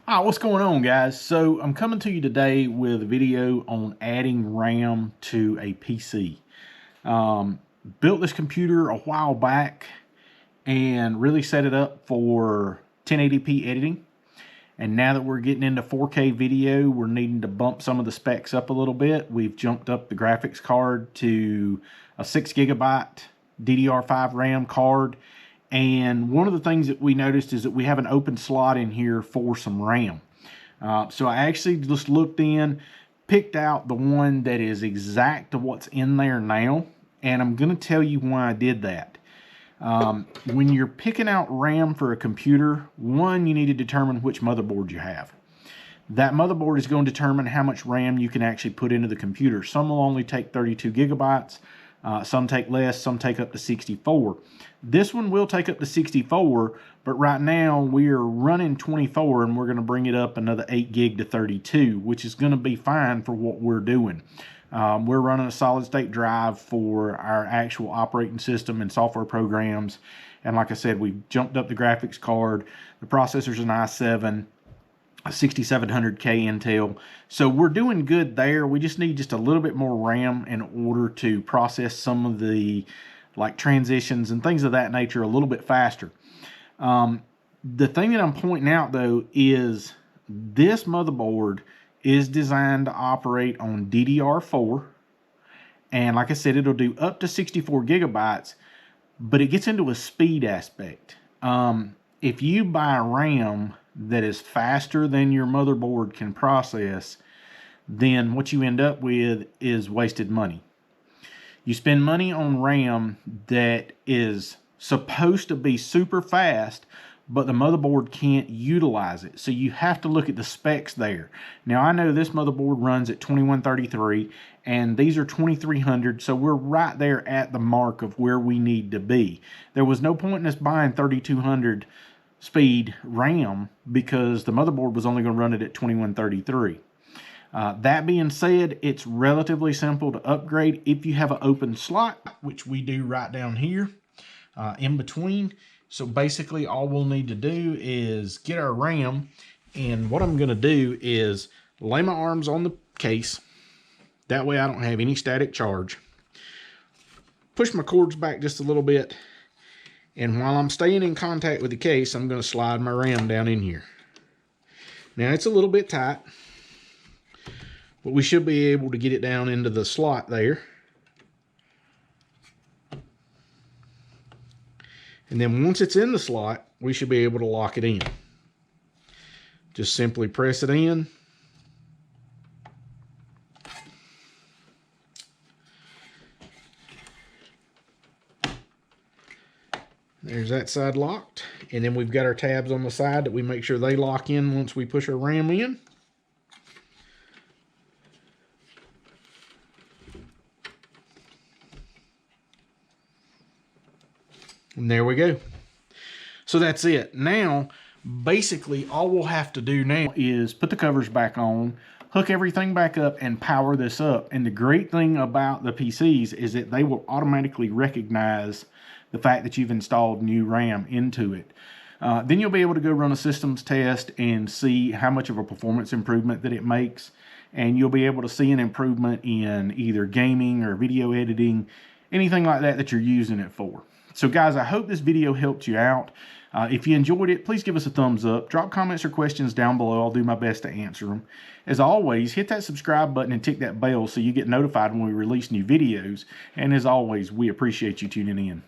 Hi, what's going on, guys? So I'm coming to you today with a video on adding RAM to a PC. Built this computer a while back and really set it up for 1080p editing. And now that we're getting into 4K video, we're needing to bump some of the specs up a little bit. We've jumped up the graphics card to a 6GB DDR5 RAM card. And one of the things that we noticed is that we have an open slot in here for some RAM. So I actually just looked in, picked out the one that is exact to what's in there now, and I'm going to tell you why I did that. When you're picking out RAM for a computer, one, you need to determine which motherboard you have. That motherboard is going to determine how much RAM you can actually put into the computer. Some will only take 32 gigabytes. Some take less, some take up to 64. This one will take up to 64, but right now we are running 24 and we're going to bring it up another 8 gig to 32, which is going to be fine for what we're doing. We're running a solid state drive for our actual operating system and software programs. And like I said, we jumped up the graphics card. The processor's an i7. 6700K Intel. So we're doing good there. We just need just a little bit more RAM in order to process some of the like transitions and things of that nature a little bit faster. The thing that I'm pointing out though is this motherboard is designed to operate on DDR4. And like I said, it'll do up to 64 gigabytes, but it gets into a speed aspect. If you buy RAM that is faster than your motherboard can process, then what you end up with is wasted money. You spend money on RAM that is supposed to be super fast, but the motherboard can't utilize it. So you have to look at the specs there. Now I know this motherboard runs at 2133 and these are 2300, so we're right there at the mark of where we need to be. There was no point in us buying 3200 speed RAM because the motherboard was only going to run it at 2133. That being said, it's relatively simple to upgrade if you have an open slot, which we do right down here in between. So basically all we'll need to do is get our RAM, and what I'm going to do is lay my arms on the case. That way I don't have any static charge. Push my cords back just a little bit. And while I'm staying in contact with the case, I'm going to slide my RAM down in here. Now it's a little bit tight, but we should be able to get it down into the slot there. And then once it's in the slot, we should be able to lock it in. Just simply press it in. There's that side locked. And then we've got our tabs on the side that we make sure they lock in once we push our RAM in. And there we go. So that's it. Now, basically, all we'll have to do now is put the covers back on, hook everything back up, and power this up. And the great thing about the PCs is that they will automatically recognize the fact that you've installed new RAM into it. Then you'll be able to go run a systems test and see how much of a performance improvement that it makes. And you'll be able to see an improvement in either gaming or video editing, anything like that that you're using it for. So guys, I hope this video helped you out. If you enjoyed it, please give us a thumbs up. Drop comments or questions down below. I'll do my best to answer them. As always, hit that subscribe button and tick that bell so you get notified when we release new videos. And as always, we appreciate you tuning in.